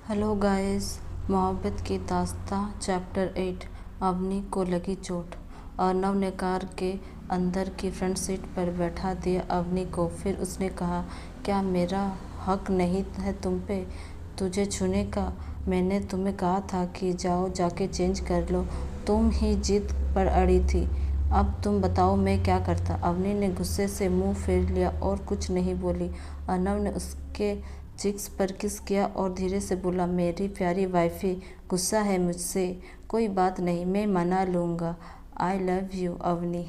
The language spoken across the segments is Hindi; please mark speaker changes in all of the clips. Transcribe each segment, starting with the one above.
Speaker 1: Hello guys. मोहब्बत की दास्तां चैप्टर 8। अवनी को लगी चोट। अर्नव ने कार के अंदर की फ्रंट सीट पर बैठा दिया अवनी को। फिर उसने कहा, क्या मेरा हक नहीं है तुम पे तुझे छूने का? मैंने तुम्हें कहा था कि जाओ जाके चेंज कर लो। तुम ही जिद पर अड़ी थी। अब तुम बताओ मैं क्या करता? अवनी ने गुस्से से मुंह फेर लिया और कुछ नहीं बोली। अर्नव ने उसके चिक्स पर किस किया और धीरे से बोला, मेरी प्यारी वाइफी गुस्सा है मुझसे? कोई बात नहीं, मैं मना लूँगा। I love you Avni.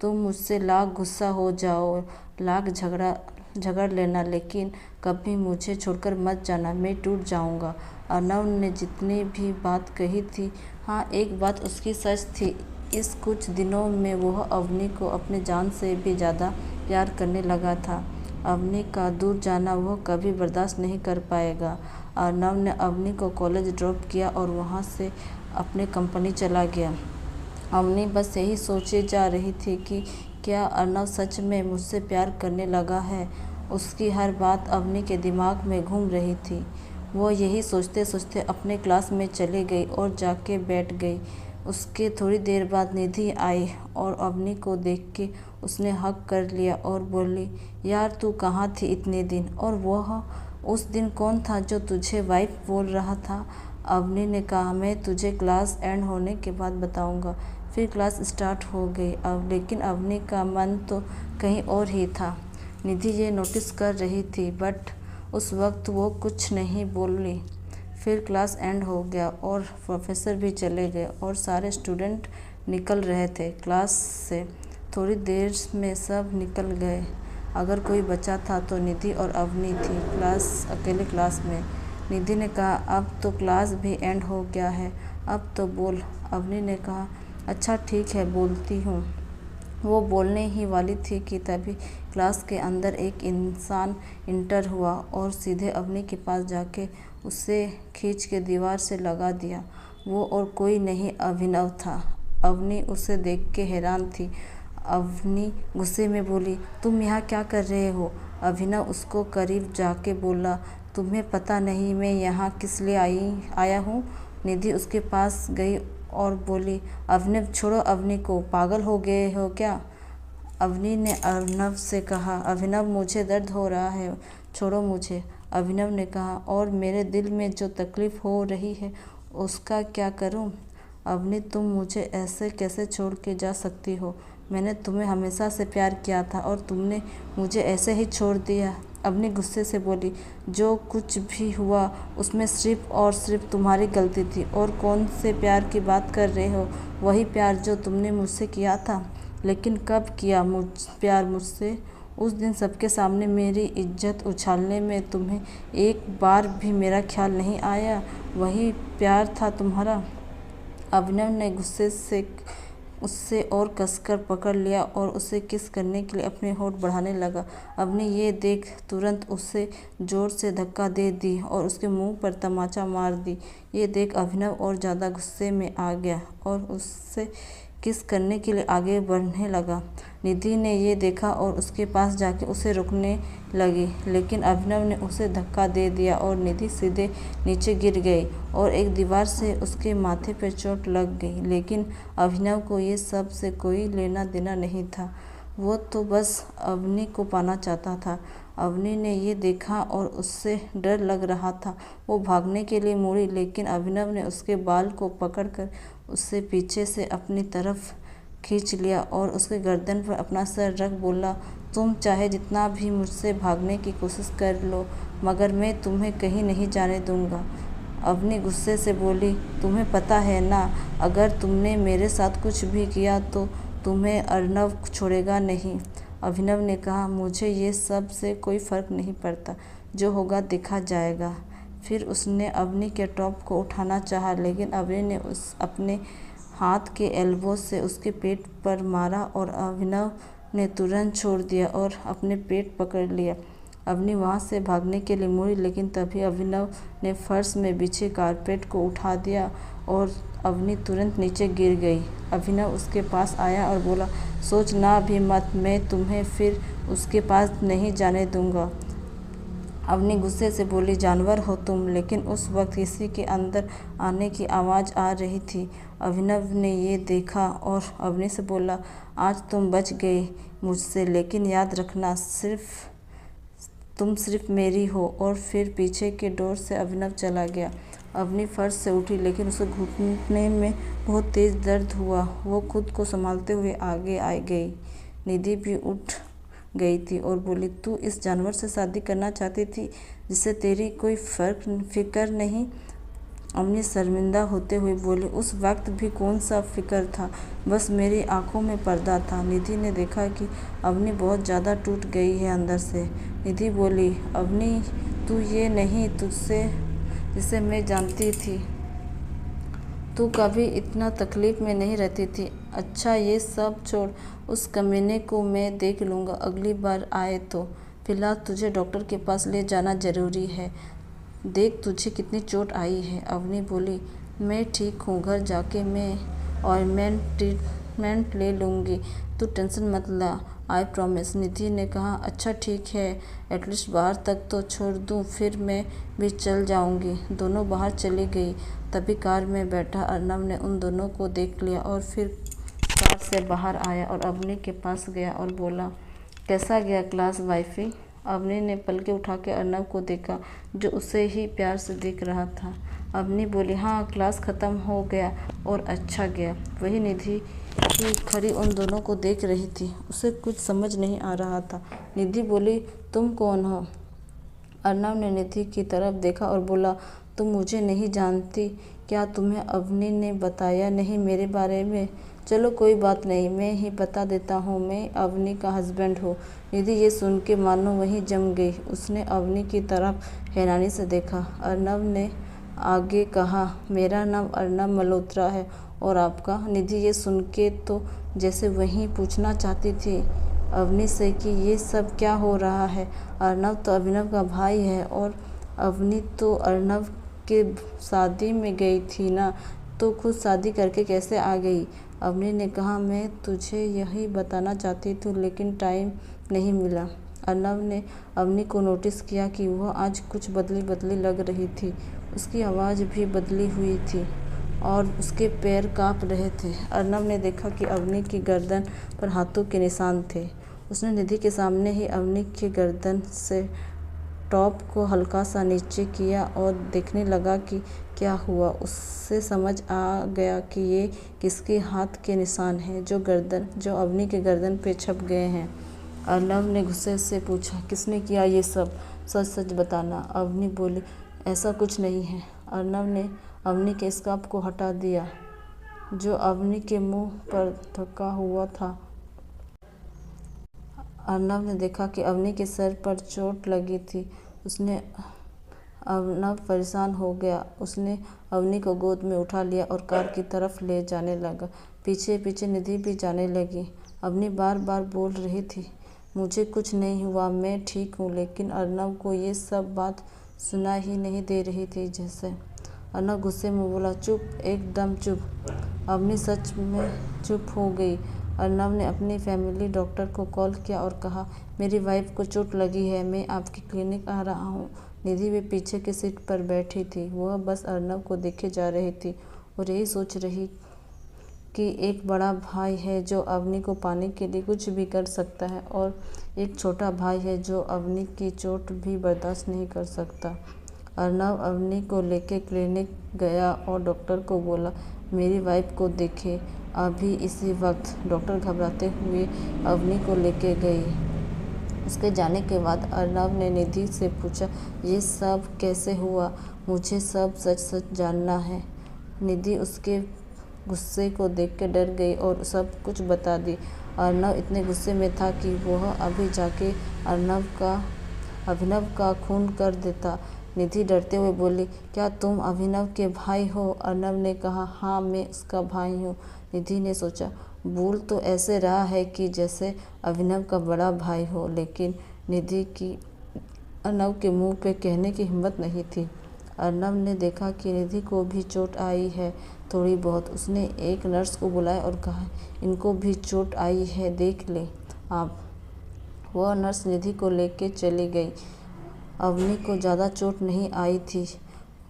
Speaker 1: तुम मुझसे लाख गुस्सा हो जाओ, लाख झगड़ लेना, लेकिन कभी मुझे छोड़कर मत जाना, मैं टूट जाऊँगा। अर्नव ने जितनी भी बात कही थी, हाँ एक बात उसकी सच थी। इस कुछ दिनों में वह अवनी को अपनी जान से भी ज़्यादा प्यार करने लगा था। अवनी का दूर जाना वह कभी बर्दाश्त नहीं कर पाएगा। अर्नव ने अवनी को कॉलेज ड्रॉप किया और वहाँ से अपने कंपनी चला गया। अवनी बस यही सोचे जा रही थी कि क्या अर्नव सच में मुझसे प्यार करने लगा है। उसकी हर बात अवनी के दिमाग में घूम रही थी। वो यही सोचते सोचते अपने क्लास में चली गई और जाके बैठ गई। उसके थोड़ी देर बाद निधि आई और अवनी को देख के उसने हक कर लिया और बोली, यार तू कहाँ थी इतने दिन? और वह उस दिन कौन था जो तुझे वाइफ बोल रहा था? अवनी ने कहा, मैं तुझे क्लास एंड होने के बाद बताऊंगा। फिर क्लास स्टार्ट हो गई। अब लेकिन अवनी का मन तो कहीं और ही था। निधि ये नोटिस कर रही थी, बट उस वक्त वो कुछ नहीं बोली। फिर क्लास एंड हो गया और प्रोफेसर भी चले गए और सारे स्टूडेंट निकल रहे थे क्लास से। थोड़ी देर में सब निकल गए। अगर कोई बचा था तो निधि और अवनी थी अकेले क्लास में। निधि ने कहा, अब तो क्लास भी एंड हो गया है, अब तो बोल। अवनी ने कहा, अच्छा ठीक है बोलती हूँ। वो बोलने ही वाली थी कि तभी क्लास के अंदर एक इंसान इंटर हुआ और सीधे अवनी के पास जाके उसे खींच के दीवार से लगा दिया। वो और कोई नहीं, अभिनव था। अवनी उसे देख के हैरान थी। अवनी गुस्से में बोली, तुम यहाँ क्या कर रहे हो? अभिनव उसको करीब जाके बोला, तुम्हें पता नहीं मैं यहाँ किस लिए आया हूँ? निधि उसके पास गई और बोली, अभिनव छोड़ो अवनी को, पागल हो गए हो क्या? अवनी ने अर्नव से कहा, अभिनव मुझे दर्द हो रहा है, छोड़ो मुझे। अभिनव ने कहा, और मेरे दिल में जो तकलीफ़ हो रही है उसका क्या करूं? अवनी तुम मुझे ऐसे कैसे छोड़ के जा सकती हो? मैंने तुम्हें हमेशा से प्यार किया था और तुमने मुझे ऐसे ही छोड़ दिया। अवनी गुस्से से बोली, जो कुछ भी हुआ उसमें सिर्फ और सिर्फ तुम्हारी गलती थी। और कौन से प्यार की बात कर रहे हो? वही प्यार जो तुमने मुझसे किया था। लेकिन कब किया प्यार मुझसे? उस दिन सबके सामने मेरी इज्जत उछालने में तुम्हें एक बार भी मेरा ख्याल नहीं आया। वही प्यार था तुम्हारा। अभिनव ने गुस्से से उससे और कसकर पकड़ लिया और उसे किस करने के लिए अपने होठ बढ़ाने लगा। अवनी ये देख तुरंत उसे जोर से धक्का दे दी और उसके मुंह पर तमाचा मार दी। ये देख अभिनव और ज़्यादा गुस्से में आ गया और उससे किस करने के लिए आगे बढ़ने लगा। निधि ने ये देखा और उसके पास जाके उसे रोकने लगी, लेकिन अभिनव ने उसे धक्का दे दिया और निधि सीधे नीचे गिर गई और एक दीवार से उसके माथे पर चोट लग गई। लेकिन अभिनव को ये सब से कोई लेना देना नहीं था। वो तो बस अवनी को पाना चाहता था। अवनी ने ये देखा और उससे डर लग रहा था। वो भागने के लिए मुड़ी, लेकिन अभिनव ने उसके बाल को पकड़कर उसे पीछे से अपनी तरफ खींच लिया और उसके गर्दन पर अपना सर रख बोला, तुम चाहे जितना भी मुझसे भागने की कोशिश कर लो, मगर मैं तुम्हें कहीं नहीं जाने दूंगा। अवनी गुस्से से बोली, तुम्हें पता है ना, अगर तुमने मेरे साथ कुछ भी किया तो तुम्हें अर्नव छोड़ेगा नहीं। अभिनव ने कहा, मुझे ये सब से कोई फ़र्क नहीं पड़ता, जो होगा देखा जाएगा। फिर उसने अवनी के टॉप को उठाना चाहा, लेकिन अवनी ने अपने हाथ के एल्बो से उसके पेट पर मारा और अभिनव ने तुरंत छोड़ दिया और अपने पेट पकड़ लिया। अवनी वहाँ से भागने के लिए मुड़ी, लेकिन तभी अभिनव ने फर्श में बिछे कारपेट को उठा दिया और अवनी तुरंत नीचे गिर गई। अभिनव उसके पास आया और बोला, सोचना भी मत, मैं तुम्हें फिर उसके पास नहीं जाने दूंगा। अवनी गुस्से से बोली, जानवर हो तुम। लेकिन उस वक्त किसी के अंदर आने की आवाज़ आ रही थी। अभिनव ने ये देखा और अवनी से बोला, आज तुम बच गई मुझसे, लेकिन याद रखना तुम सिर्फ मेरी हो। और फिर पीछे के डोर से अभिनव चला गया। अवनी फर्श से उठी, लेकिन उसे घुटने में बहुत तेज़ दर्द हुआ। वो खुद को संभालते हुए आगे आ गई। निधि भी उठ गई थी और बोली, तू इस जानवर से शादी करना चाहती थी जिससे तेरी कोई फिक्र नहीं। अवनी शर्मिंदा होते हुए बोली, उस वक्त भी कौन सा फिक्र था, बस मेरी आंखों में पर्दा था। निधि ने देखा कि अवनी बहुत ज़्यादा टूट गई है अंदर से। निधि बोली, अवनी तू ये नहीं तुझसे जिसे मैं जानती थी। तू कभी इतना तकलीफ में नहीं रहती थी। अच्छा ये सब छोड़, उस कमीने को मैं देख लूँगा अगली बार आए तो। फिलहाल तुझे डॉक्टर के पास ले जाना ज़रूरी है। देख तुझे कितनी चोट आई है। अवनी बोली, मैं ठीक हूँ, घर जाके मैं ऑइंटमेंट ट्रीटमेंट ले लूँगी, तू टेंशन मत ला, आई प्रॉमिस। निधि ने कहा, अच्छा ठीक है, एटलीस्ट बाहर तक तो छोड़ दूँ, फिर मैं भी चल जाऊँगी। दोनों बाहर चली गई। तभी कार में बैठा अर्नव ने उन दोनों को देख लिया और फिर कार से बाहर आया और अवनी के पास गया और बोला, कैसा गया क्लास वाइफी। अवनी ने पलके उठा के अर्नव को देखा, जो उसे ही प्यार से देख रहा था। अवनी बोली, हाँ क्लास ख़त्म हो गया और अच्छा गया। वही निधि की खड़ी उन दोनों को देख रही थी। उसे कुछ समझ नहीं आ रहा था। निधि बोली, तुम कौन हो। अर्नव ने निधि की तरफ देखा और बोला, तुम मुझे नहीं जानती क्या? तुम्हें अवनी ने बताया नहीं मेरे बारे में? चलो कोई बात नहीं, मैं ही बता देता हूँ, मैं अवनी का हस्बैंड हूँ। निधि ये सुन के मानो वहीं जम गई। उसने अवनी की तरफ हैरानी से देखा। अर्नव ने आगे कहा, मेरा नाम अर्नव मल्होत्रा है, और आपका? निधि ये सुन के तो जैसे वहीं पूछना चाहती थी अवनी से कि ये सब क्या हो रहा है। अर्नव तो अभिनव का भाई है, और अवनी तो अर्नव के शादी में गई थी ना, तो खुद शादी करके कैसे आ गई? अवनी ने कहा, मैं तुझे यही बताना चाहती थी, लेकिन टाइम नहीं मिला। अर्नव ने अवनी को नोटिस किया कि वह आज कुछ बदली बदली लग रही थी। उसकी आवाज़ भी बदली हुई थी और उसके पैर काँप रहे थे। अर्नव ने देखा कि अवनी की गर्दन पर हाथों के निशान थे। उसने निधि के सामने ही अवनी की गर्दन से टॉप को हल्का सा नीचे किया और देखने लगा कि क्या हुआ। उससे समझ आ गया कि ये किसके हाथ के निशान हैं जो अवनी के गर्दन पे छप गए हैं। अर्नव ने गुस्से से पूछा, किसने किया ये सब? सच सच बताना। अवनी बोली, ऐसा कुछ नहीं है। अर्नव ने अवनी के स्कार्फ को हटा दिया जो अवनी के मुंह पर ढका हुआ था। अर्नव ने देखा कि अवनी के सर पर चोट लगी थी। अर्नव परेशान हो गया। उसने अवनी को गोद में उठा लिया और कार की तरफ ले जाने लगा। पीछे पीछे निधि भी जाने लगी। अवनी बार बार बोल रही थी, मुझे कुछ नहीं हुआ, मैं ठीक हूँ, लेकिन अर्नव को ये सब बात सुना ही नहीं दे रही थी जैसे। अर्नव गुस्से में बोला, चुप, एकदम चुप। अवनी सच में चुप हो गई। अर्नव ने अपनी फैमिली डॉक्टर को कॉल किया और कहा, मेरी वाइफ को चोट लगी है, मैं आपकी क्लिनिक आ रहा हूँ। निधि भी पीछे की सीट पर बैठी थी। वह बस अर्नव को देखे जा रही थी और यही सोच रही कि एक बड़ा भाई है जो अवनी को पाने के लिए कुछ भी कर सकता है, और एक छोटा भाई है जो अवनी की चोट भी बर्दाश्त नहीं कर सकता। अर्नव अवनी को लेकर क्लिनिक गया और डॉक्टर को बोला, मेरी वाइफ को देखे अभी इसी वक्त। डॉक्टर घबराते हुए अवनी को लेके गई। उसके जाने के बाद अर्नव ने निधि से पूछा, ये सब कैसे हुआ? मुझे सब सच सच जानना है। निधि उसके गुस्से को देख के डर गई और सब कुछ बता दी। अर्नव इतने गुस्से में था कि वह अभी जाके अभिनव का खून कर देता। निधि डरते हुए बोली, क्या तुम अभिनव के भाई हो? अर्नव ने कहा, हाँ मैं उसका भाई हूँ। निधि ने सोचा, बोल तो ऐसे रहा है कि जैसे अभिनव का बड़ा भाई हो, लेकिन निधि की अर्नव के मुंह पे कहने की हिम्मत नहीं थी। अर्नव ने देखा कि निधि को भी चोट आई है थोड़ी बहुत। उसने एक नर्स को बुलाया और कहा, इनको भी चोट आई है, देख ले आप। वह नर्स निधि को लेके चली गई। अवनी को ज़्यादा चोट नहीं आई थी,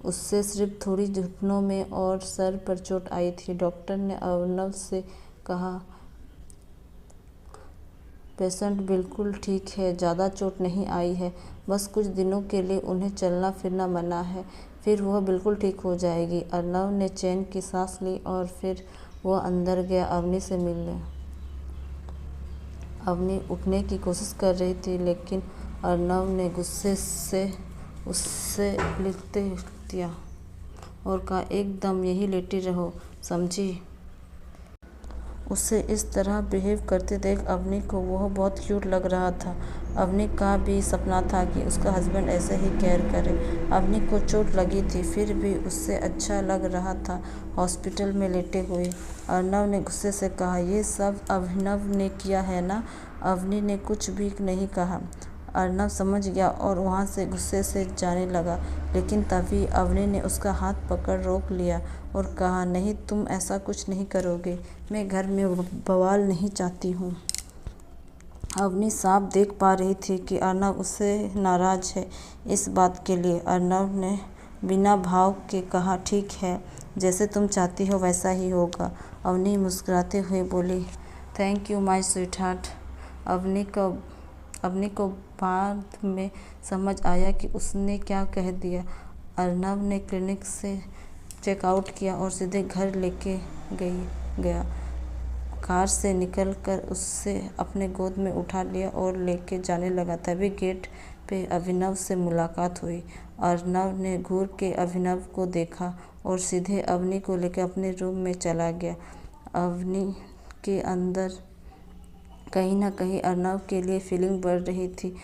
Speaker 1: उससे सिर्फ थोड़ी घुटनों में और सर पर चोट आई थी। डॉक्टर ने अर्नव से कहा, पेशेंट बिल्कुल ठीक है, ज़्यादा चोट नहीं आई है, बस कुछ दिनों के लिए उन्हें चलना फिरना मना है, फिर वह बिल्कुल ठीक हो जाएगी। अर्नव ने चैन की सांस ली और फिर वह अंदर गया अवनी से मिलने। अवनी उठने की कोशिश कर रही थी, लेकिन अर्नव ने गुस्से से उससे लेटे दिया और कहा, एकदम यही लेटी रहो, समझी। उसे इस तरह बिहेव करते देख अवनी को वह बहुत क्यूट लग रहा था। अवनी का भी सपना था कि उसका हस्बैंड ऐसे ही केयर करे। अवनी को चोट लगी थी, फिर भी उससे अच्छा लग रहा था हॉस्पिटल में लेटे हुए। अर्नव ने गुस्से से कहा, ये सब अभिनव ने किया है ना। अवनी ने कुछ भी नहीं कहा। अर्नव समझ गया और वहाँ से गुस्से से जाने लगा, लेकिन तभी अवनी ने उसका हाथ पकड़ रोक लिया और कहा, नहीं, तुम ऐसा कुछ नहीं करोगे, मैं घर में बवाल नहीं चाहती हूँ। अवनी साफ देख पा रही थी कि अर्नव उससे नाराज़ है इस बात के लिए। अर्नव ने बिना भाव के कहा, ठीक है, जैसे तुम चाहती हो वैसा ही होगा। अवनी मुस्कुराते हुए बोली, thank you my sweetheart. Avni को बाद में समझ आया कि उसने क्या कह दिया। अर्नव ने क्लिनिक से चेकआउट किया और सीधे घर लेके गया। कार से निकलकर उससे अपने गोद में उठा लिया और लेके जाने लगा। तभी गेट पे अभिनव से मुलाकात हुई। अर्नव ने घूर के अभिनव को देखा और सीधे अवनी को लेकर अपने रूम में चला गया। अवनी के अंदर कहीं ना कहीं अर्नव के लिए फीलिंग बढ़ रही थी।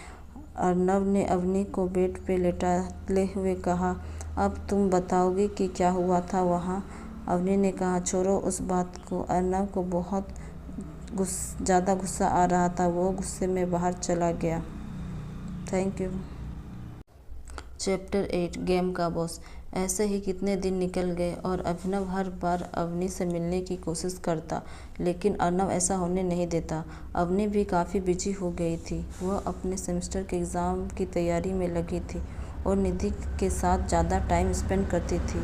Speaker 1: अर्नव ने अवनी को बेड पे लेटाते हुए कहा, अब तुम बताओगी कि क्या हुआ था वहाँ। अवनी ने कहा, छोड़ो उस बात को। अर्नव को बहुत ज़्यादा गुस्सा आ रहा था, वो गुस्से में बाहर चला गया। Thank you. चैप्टर 8 गेम का बॉस। ऐसे ही कितने दिन निकल गए और अभिनव हर बार अवनी से मिलने की कोशिश करता, लेकिन अर्नव ऐसा होने नहीं देता। अवनी भी काफ़ी बिजी हो गई थी। वह अपने सेमेस्टर के एग्ज़ाम की तैयारी में लगी थी और निधि के साथ ज़्यादा टाइम स्पेंड करती थी।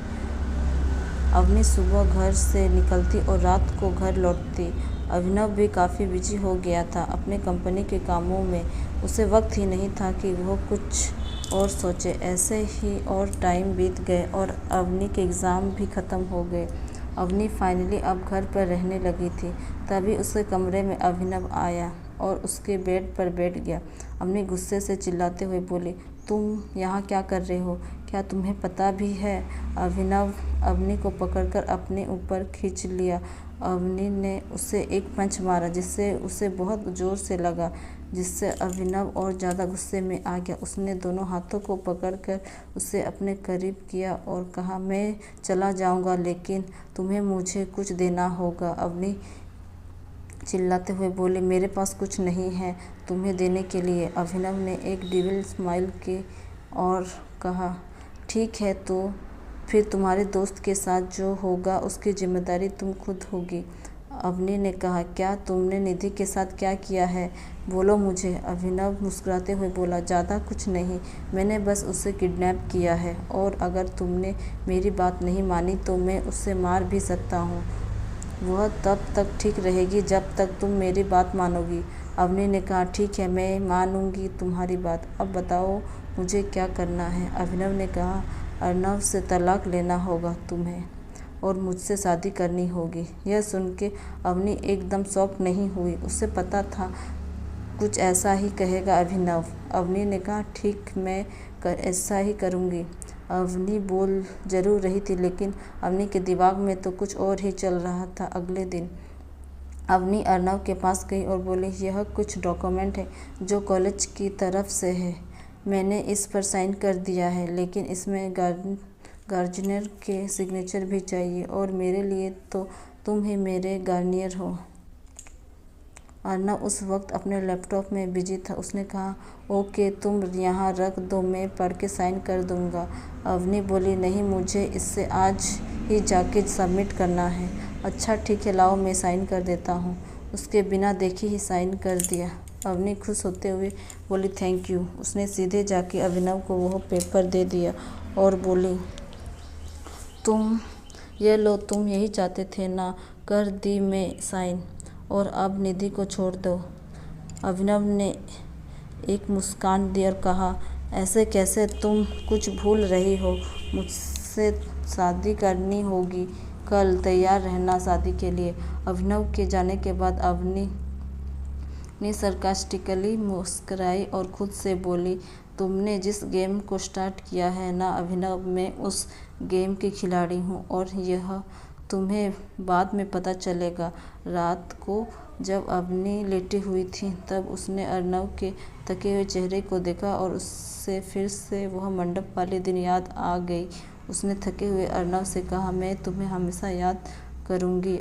Speaker 1: अवनी सुबह घर से निकलती और रात को घर लौटती। अभिनव भी काफ़ी बिजी हो गया था अपने कंपनी के कामों में। उसे वक्त ही नहीं था कि वह कुछ और सोचे। ऐसे ही और टाइम बीत गए और अवनी के एग्ज़ाम भी ख़त्म हो गए। अवनी फाइनली अब घर पर रहने लगी थी। तभी उसके कमरे में अभिनव आया और उसके बेड पर बैठ गया। अवनी गुस्से से चिल्लाते हुए बोली, तुम यहाँ क्या कर रहे हो? क्या तुम्हें पता भी है? अभिनव अवनी को पकड़कर अपने ऊपर खींच लिया। अवनी ने उसे एक पंच मारा जिससे उसे बहुत ज़ोर से लगा, जिससे अभिनव और ज़्यादा गुस्से में आ गया। उसने दोनों हाथों को पकड़कर उसे अपने करीब किया और कहा, मैं चला जाऊंगा, लेकिन तुम्हें मुझे कुछ देना होगा। अवनी चिल्लाते हुए बोली, मेरे पास कुछ नहीं है तुम्हें देने के लिए। अभिनव ने एक डिविल स्माइल की और कहा, ठीक है, तो फिर तुम्हारे दोस्त के साथ जो होगा उसकी जिम्मेदारी तुम खुद होगी। अवनी ने कहा, क्या तुमने निधि के साथ क्या किया है? बोलो मुझे। अभिनव मुस्कुराते हुए बोला, ज़्यादा कुछ नहीं, मैंने बस उसे किडनैप किया है और अगर तुमने मेरी बात नहीं मानी तो मैं उसे मार भी सकता हूँ। वह तब तक ठीक रहेगी जब तक तुम मेरी बात मानोगी। अवनी ने कहा, ठीक है, मैं मानूंगी तुम्हारी बात। अब बताओ मुझे क्या करना है? अभिनव ने कहा, अर्नव से तलाक लेना होगा तुम्हें और मुझसे शादी करनी होगी। यह सुन के अवनी एकदम शॉक नहीं हुई। उसे पता था कुछ ऐसा ही कहेगा अभिनव। अवनी ने कहा, ठीक, मैं ऐसा ही करूँगी। अवनी बोल जरूर रही थी, लेकिन अवनी के दिमाग में तो कुछ और ही चल रहा था। अगले दिन अवनी अर्नव के पास गई और बोली, यह कुछ डॉक्यूमेंट है जो कॉलेज की तरफ से है। मैंने इस पर साइन कर दिया है, लेकिन इसमें गार्जियर के सिग्नेचर भी चाहिए और मेरे लिए तो तुम ही मेरे गार्जियर हो। अर्नव उस वक्त अपने लैपटॉप में बिजी था। उसने कहा, ओके, तुम यहाँ रख दो, मैं पढ़ के साइन कर दूँगा। अवनी बोली, नहीं, मुझे इसे आज ही जाके सबमिट करना है। अच्छा ठीक है, लाओ मैं साइन कर देता हूँ। उसके बिना देखे ही साइन कर दिया। अवनी खुश होते हुए बोली थैंक यू। उसने सीधे जाके अभिनव को वह पेपर दे दिया और बोली तुम ये लो, तुम यही चाहते थे ना, कर दी मैं साइन, और अब निधि को छोड़ दो। अभिनव ने एक मुस्कान दी और कहा ऐसे कैसे, तुम कुछ भूल रही हो, मुझसे शादी करनी होगी कल, तैयार रहना शादी के लिए। अभिनव के जाने के बाद अवनी ने सरकास्टिकली मुस्कुराई और खुद से बोली तुमने जिस गेम को स्टार्ट किया है ना अभिनव, मैं उस गेम की खिलाड़ी हूँ और यह तुम्हें बाद में पता चलेगा। रात को जब अवनी लेटी हुई थी तब उसने अर्नव के थके हुए चेहरे को देखा और उससे फिर से वह मंडप वाले दिन याद आ गई। उसने थके हुए अर्नव से कहा मैं तुम्हें हमेशा याद करूँगी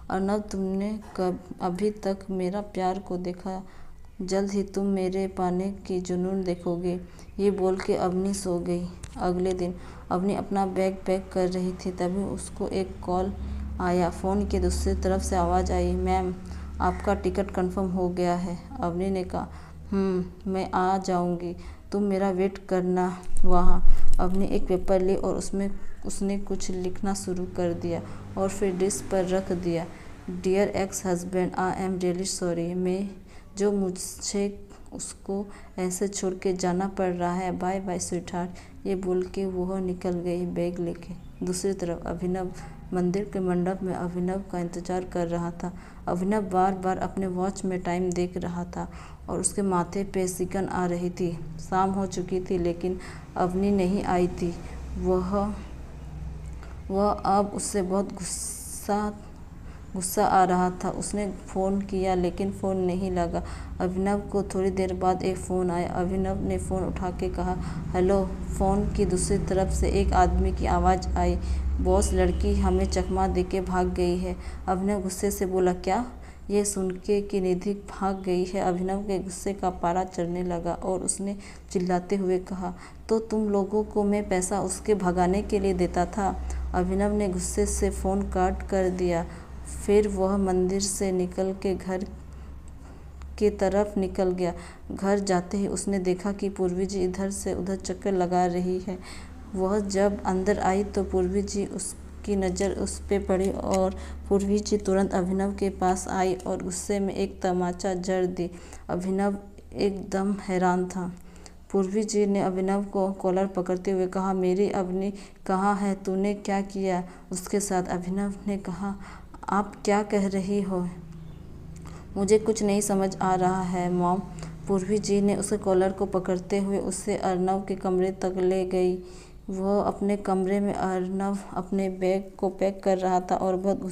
Speaker 1: अर्नव, तुमने अभी तक मेरा प्यार को देखा, जल्द ही तुम मेरे पाने की जुनून देखोगे। ये बोल के अवनी सो गई। अगले दिन अवनी अपना बैग पैक कर रही थी, तभी उसको एक कॉल आया। फ़ोन के दूसरी तरफ से आवाज़ आई मैम, आपका टिकट कंफर्म हो गया है। अवनी ने कहा मैं आ जाऊंगी, तुम मेरा वेट करना वहाँ। अवनी एक पेपर ली और उसमें उसने कुछ लिखना शुरू कर दिया और फिर डिस्क पर रख दिया। Dear ex husband, I am really sorry, मैं जो मुझे उसको ऐसे छोड़ के जाना पड़ रहा है, बाय बाय स्वीटहार्ट। ये बोल के वह निकल गई बैग लेके। दूसरी तरफ अभिनव मंदिर के मंडप में अभिनव का इंतजार कर रहा था। अभिनव बार बार अपने वॉच में टाइम देख रहा था और उसके माथे पे सिकन आ रही थी। शाम हो चुकी थी लेकिन अवनी नहीं आई थी। वह अब उससे बहुत गुस्सा आ रहा था। उसने फ़ोन किया लेकिन फ़ोन नहीं लगा। अभिनव को थोड़ी देर बाद एक फ़ोन आया। अभिनव ने फ़ोन उठा के कहा हेलो। फ़ोन की दूसरी तरफ से एक आदमी की आवाज़ आई बॉस, लड़की हमें चकमा दे के भाग गई है। अभिनव गुस्से से बोला क्या? ये सुन के कि निधि भाग गई है, अभिनव के गुस्से का पारा चढ़ने लगा और उसने चिल्लाते हुए कहा तो तुम लोगों को मैं पैसा उसके भगाने के लिए देता था। अभिनव ने गुस्से से फ़ोन काट कर दिया। फिर वह मंदिर से निकल के घर की तरफ निकल गया। घर जाते ही उसने देखा कि पूर्वी जी इधर से उधर चक्कर लगा रही है। वह जब अंदर आई तो पूर्वी जी उसकी नज़र उस पे पड़ी और पूर्वी जी तुरंत अभिनव के पास आई और गुस्से में एक तमाचा जड़ दी। अभिनव एकदम हैरान था। पूर्वी जी ने अभिनव को कॉलर पकड़ते हुए कहा मेरी अवनी कहाँ है, तूने क्या किया उसके साथ? अभिनव ने कहा आप क्या कह रही हो, मुझे कुछ नहीं समझ आ रहा है मॉम। पूर्वी जी ने उसके कॉलर को पकड़ते हुए उसे अर्नव के कमरे तक ले गई। वह अपने कमरे में अर्नव अपने बैग को पैक कर रहा था और बहुत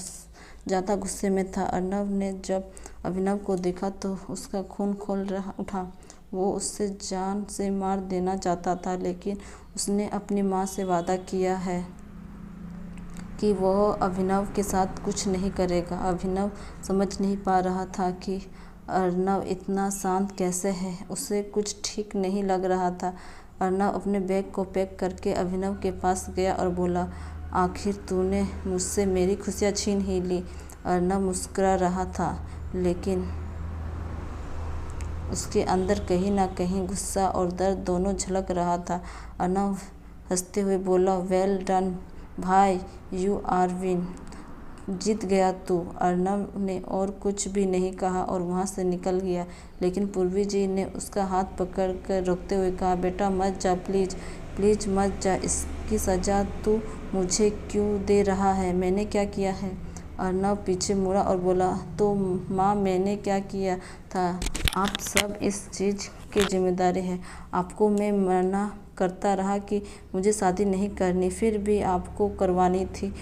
Speaker 1: ज़्यादा गुस्से में था। अर्नव ने जब अभिनव को देखा तो उसका खून खोल उठा। वो उससे जान से मार देना चाहता था, लेकिन उसने अपनी माँ से वादा किया है कि वह अभिनव के साथ कुछ नहीं करेगा। अभिनव समझ नहीं पा रहा था कि अर्नव इतना शांत कैसे है। उसे कुछ ठीक नहीं लग रहा था। अर्नव अपने बैग को पैक करके अभिनव के पास गया और बोला आखिर तूने मुझसे मेरी खुशियाँ छीन ही ली। अर्नव मुस्कुरा रहा था लेकिन उसके अंदर कहीं ना कहीं गुस्सा और दर्द दोनों झलक रहा था। अर्नव हंसते हुए बोला वेल डन भाई, यू आर विन, जीत गया तू। अर्नव ने और कुछ भी नहीं कहा और वहाँ से निकल गया, लेकिन पूर्वी जी ने उसका हाथ पकड़ कर रोकते हुए कहा बेटा मत जा, प्लीज़ प्लीज़ मत जा, इसकी सज़ा तू मुझे क्यों दे रहा है, मैंने क्या किया है? अर्नव पीछे मुड़ा और बोला तो माँ मैंने क्या किया था? आप सब इस चीज़ के जिम्मेदार हैं। आपको मैं मना करता रहा कि मुझे शादी नहीं करनी, फिर भी आपको करवानी थी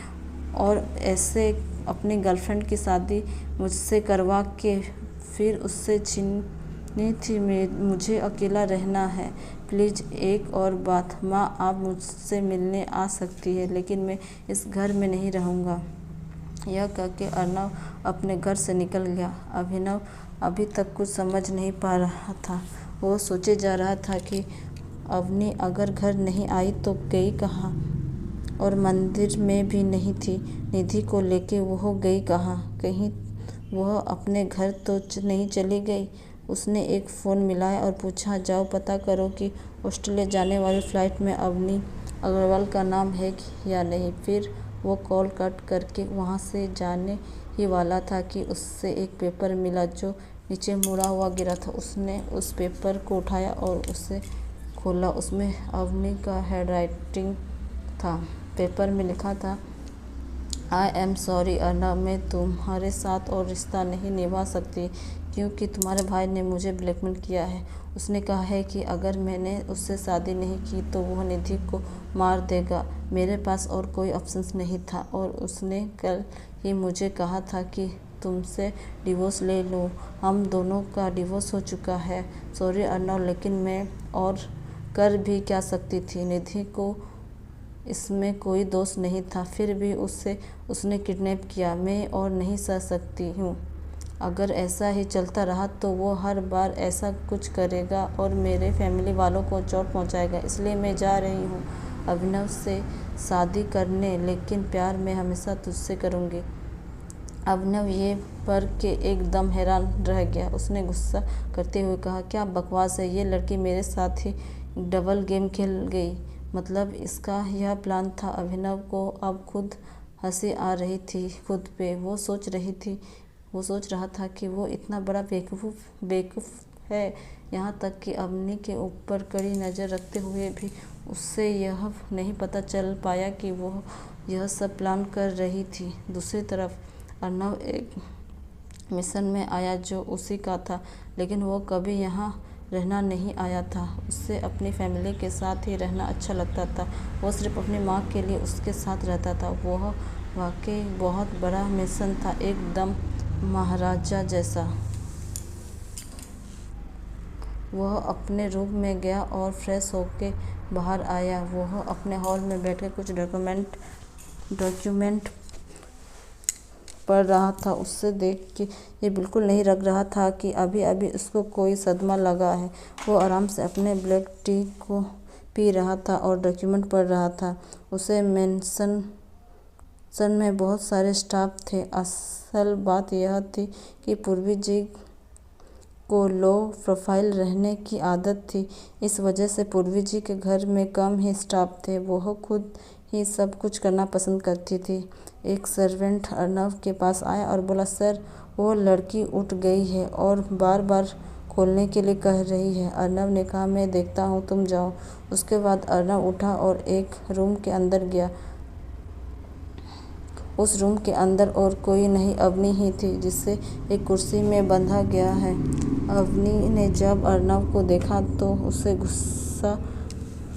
Speaker 1: और ऐसे अपनी गर्लफ्रेंड की शादी मुझसे करवा के फिर उससे छीनी थी। मुझे अकेला रहना है। प्लीज़ एक और बात माँ, आप मुझसे मिलने आ सकती है लेकिन मैं इस घर में नहीं रहूँगा। यह कह के अर्नव अपने घर से निकल गया। अभिनव अभी तक कुछ समझ नहीं पा रहा था। वो सोचे जा रहा था कि अवनी अगर घर नहीं आई तो गई कहाँ, और मंदिर में भी नहीं थी। निधि को लेके वो गई कहाँ? कहीं वह अपने घर तो नहीं चली गई। उसने एक फ़ोन मिलाया और पूछा, जाओ पता करो कि ऑस्ट्रेलिया जाने वाली फ़्लाइट में अवनी अग्रवाल का नाम है या नहीं। फिर वो कॉल कट करके वहाँ से जाने ही वाला था कि उससे एक पेपर मिला जो नीचे मुड़ा हुआ गिरा था। उसने उस पेपर को उठाया और उसे खोला। उसमें अवनी का हैंडराइटिंग था। पेपर में लिखा था, आई एम सॉरी अर्नब, मैं तुम्हारे साथ और रिश्ता नहीं निभा सकती क्योंकि तुम्हारे भाई ने मुझे ब्लैकमेल किया है। उसने कहा है कि अगर मैंने उससे शादी नहीं की तो वह निधि को मार देगा। मेरे पास और कोई ऑप्शंस नहीं था और उसने कल ही मुझे कहा था कि तुमसे डिवोर्स ले लूँ। हम दोनों का डिवोर्स हो चुका है। सॉरी अर्नब, लेकिन मैं और कर भी क्या सकती थी। निधि को इसमें कोई दोष नहीं था, फिर भी उसने किडनैप किया। मैं और नहीं सह सकती हूँ। अगर ऐसा ही चलता रहा तो वो हर बार ऐसा कुछ करेगा और मेरे फैमिली वालों को चोट पहुँचाएगा। इसलिए मैं जा रही हूँ अभिनव से शादी करने, लेकिन प्यार मैं हमेशा तुझसे करूँगी। अभिनव ये पढ़ के एकदम हैरान रह गया। उसने गुस्सा करते हुए कहा, क्या बकवास है, ये लड़की मेरे साथ ही डबल गेम खेल गई। मतलब इसका यह प्लान था। अभिनव को अब खुद हंसी आ रही थी खुद पे। वो सोच रहा था कि वो इतना बड़ा बेवकूफ़ है। यहाँ तक कि अवनी के ऊपर कड़ी नज़र रखते हुए भी उससे यह नहीं पता चल पाया कि वो यह सब प्लान कर रही थी। दूसरी तरफ अर्नव एक मिशन में आया जो उसी का था, लेकिन वो कभी यहाँ रहना नहीं आया था। उससे अपनी फैमिली के साथ ही रहना अच्छा लगता था। वो सिर्फ अपनी माँ के लिए उसके साथ रहता था। वह वाकई बहुत बड़ा मिशन था, एकदम महाराजा जैसा। वह अपने रूम में गया और फ्रेश होके बाहर आया। वह अपने हॉल में बैठकर कुछ डॉक्यूमेंट पढ़ रहा था। उससे देख के ये बिल्कुल नहीं लग रहा था कि अभी उसको कोई सदमा लगा है। वो आराम से अपने ब्लैक टी को पी रहा था और डॉक्यूमेंट पढ़ रहा था। उसे मेंशन में बहुत सारे स्टाफ थे। असल बात यह थी कि पूर्वी जी को लो प्रोफाइल रहने की आदत थी। इस वजह से पूर्वी जी के घर में कम ही स्टाफ थे। वह खुद ही सब कुछ करना पसंद करती थी। एक सर्वेंट अर्नव के पास आया और बोला, सर, वो लड़की उठ गई है और बार बार खोलने के लिए कह रही है। अर्नव ने कहा, मैं देखता हूँ, तुम जाओ। उसके बाद अर्नव उठा और एक रूम के अंदर गया। उस रूम के अंदर और कोई नहीं, अवनी ही थी, जिसे एक कुर्सी में बंधा गया है। अवनी ने जब अर्नव को देखा तो उसे गुस्सा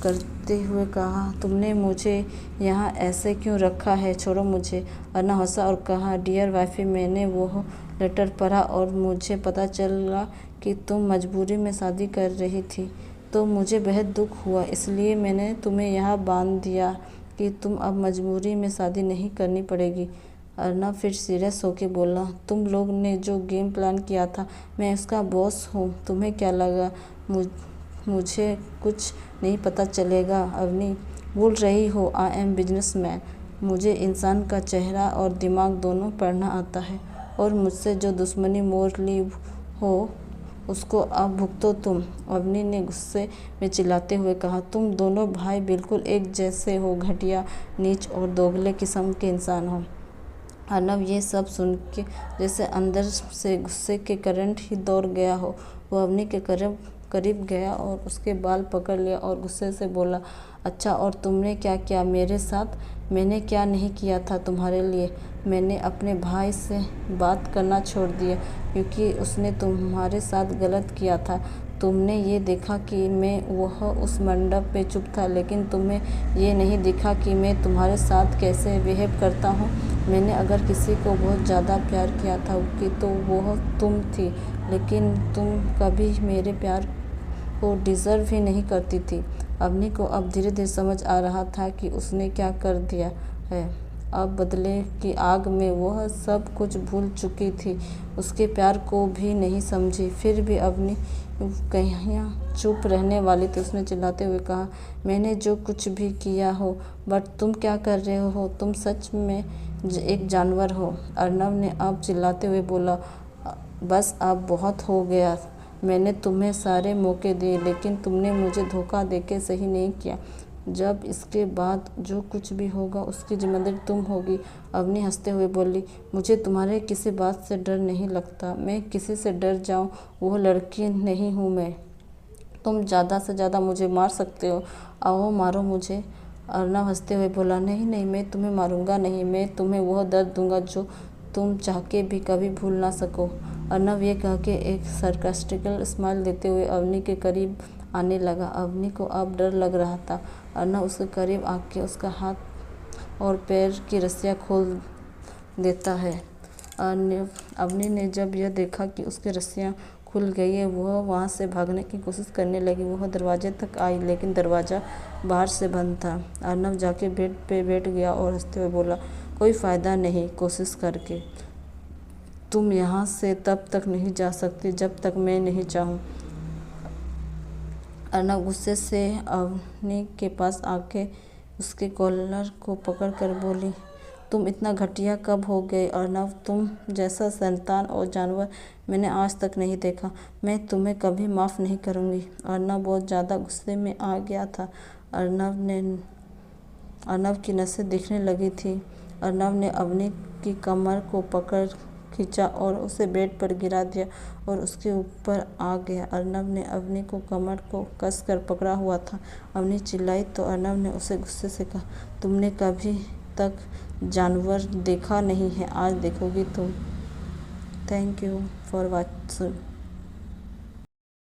Speaker 1: करते हुए कहा, तुमने मुझे यहाँ ऐसे क्यों रखा है, छोड़ो मुझे। अर्नव हंसा और कहा, डियर वाइफी, मैंने वो लेटर पढ़ा और मुझे पता चला कि तुम मजबूरी में शादी कर रही थी, तो मुझे बेहद दुख हुआ। इसलिए मैंने तुम्हें यहाँ बांध दिया कि तुम अब मजबूरी में शादी नहीं करनी पड़ेगी। अर्नव फिर सीरियस होकर बोला, तुम लोग ने जो गेम प्लान किया था, मैं उसका बॉस हूँ। तुम्हें क्या लगा मुझे कुछ नहीं पता चलेगा? अवनी, भूल रही हो, आई एम बिजनेसमैन। मुझे इंसान का चेहरा और दिमाग दोनों पढ़ना आता है और मुझसे जो दुश्मनी मोल ली हो उसको अब भुगतो तुम। अवनी ने गुस्से में चिल्लाते हुए कहा, तुम दोनों भाई बिल्कुल एक जैसे हो, घटिया, नीच और दोगले किस्म के इंसान हो। अर्नव ये सब सुन के जैसे अंदर से गुस्से के करंट ही दौड़ गया हो। वो अवनी के करीब गया और उसके बाल पकड़ लिया और गुस्से से बोला, अच्छा, और तुमने क्या किया मेरे साथ? मैंने क्या नहीं किया था तुम्हारे लिए? मैंने अपने भाई से बात करना छोड़ दिया क्योंकि उसने तुम्हारे साथ गलत किया था। तुमने ये देखा कि वह उस मंडप पे चुप था, लेकिन तुम्हें ये नहीं दिखा कि मैं तुम्हारे साथ कैसे बिहेव करता हूँ। मैंने अगर किसी को बहुत ज़्यादा प्यार किया था कि तो वह तुम थी, लेकिन तुम कभी मेरे प्यार को डिज़र्व ही नहीं करती थी। अवनी को अब धीरे धीरे समझ आ रहा था कि उसने क्या कर दिया है। अब बदले की आग में वह सब कुछ भूल चुकी थी, उसके प्यार को भी नहीं समझी। फिर भी अवनी कहीं चुप रहने वाली थी। उसने चिल्लाते हुए कहा, मैंने जो कुछ भी किया हो, बट तुम क्या कर रहे हो? तुम सच में एक जानवर हो। अर्नव ने अब चिल्लाते हुए बोला, बस अब बहुत हो गया। मैंने तुम्हें सारे मौके दिए, लेकिन तुमने मुझे धोखा देके सही नहीं किया। जब इसके बाद जो कुछ भी होगा उसकी जिम्मेदारी तुम होगी। अवनी हंसते हुए बोली, मुझे तुम्हारे किसी बात से डर नहीं लगता। मैं किसी से डर जाऊं वो लड़की नहीं हूँ मैं। तुम ज़्यादा से ज़्यादा मुझे मार सकते हो। आओ मारो मुझे। अर्नव हंसते हुए बोला, नहीं नहीं, मैं तुम्हें मारूंगा नहीं। मैं तुम्हें वह दर्द दूंगा जो तुम चाह के भी कभी भूल ना सको। अर्नव ये कह के एक सरकास्टिकल स्माइल देते हुए अवनी के करीब आने लगा। अवनी को अब डर लग रहा था। अर्नव उसके करीब आके उसका हाथ और पैर की रस्सियाँ खोल देता है। अवनी ने जब यह देखा कि उसकी रस्सियाँ खुल गई है, वह वहाँ से भागने की कोशिश करने लगी। वह दरवाजे तक आई, लेकिन दरवाज़ा बाहर से बंद था। अर्नव जाके बेड पे बैठ गया और हंसते हुए बोला, कोई फ़ायदा नहीं कोशिश करके। तुम यहाँ से तब तक नहीं जा सकती जब तक मैं नहीं चाहूँ। अर्नव गुस्से से अवनी के पास आके उसके कॉलर को पकड़ कर बोली, तुम इतना घटिया कब हो गए अर्नव? तुम जैसा शैतान और जानवर मैंने आज तक नहीं देखा। मैं तुम्हें कभी माफ़ नहीं करूँगी। अर्नव बहुत ज़्यादा गुस्से में आ गया था। अर्नव की नसें दिखने लगी थी। अर्नव ने अवनी की कमर को पकड़ खींचा और उसे बेड पर गिरा दिया और उसके ऊपर आ गया। अर्नव ने अवनी को कमर को कसकर पकड़ा हुआ था। अवनी चिल्लाई तो अर्नव ने उसे गुस्से से कहा, तुमने कभी तक जानवर देखा नहीं है, आज देखोगी तुम। Thank you for watching.